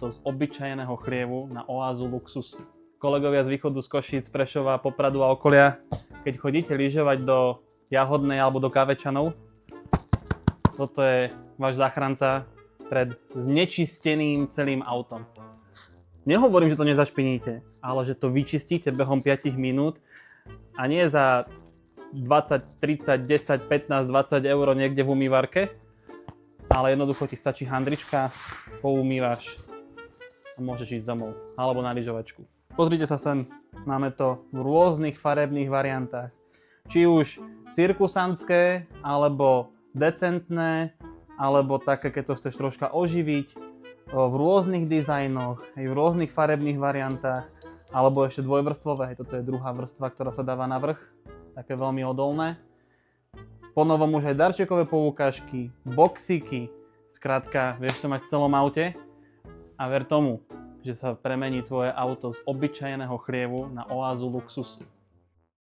auto z obyčajného chlievu na oázu luxusu. Kolegovia z východu, z Košíc, Prešova, Popradu a okolia, keď chodíte lyžovať do Jahodnej alebo do Kávečanov, toto je váš záchranca pred znečisteným celým autom. Nehovorím, že to nezašpiníte, ale že to vyčistíte behom 5 minút a nie za 20, 30, 10, 15, 20 eur niekde v umývarke, ale jednoducho ti stačí handrička, poumývaš a môžeš ísť domov alebo na lyžovačku. Pozrite sa sem, máme to v rôznych farebných variantách. Či už cirkusantské, alebo decentné, alebo také, keď to chceš troška oživiť, v rôznych dizajnoch, aj v rôznych farebných variantách, alebo ešte dvojvrstvové, toto je druhá vrstva, ktorá sa dáva na vrch, také veľmi odolné. Ponovom už aj darčekové poukážky, boxíky, skrátka, vieš to mať v celom aute a ver tomu, že sa premení tvoje auto z obyčajného chlievu na oázu luxusu.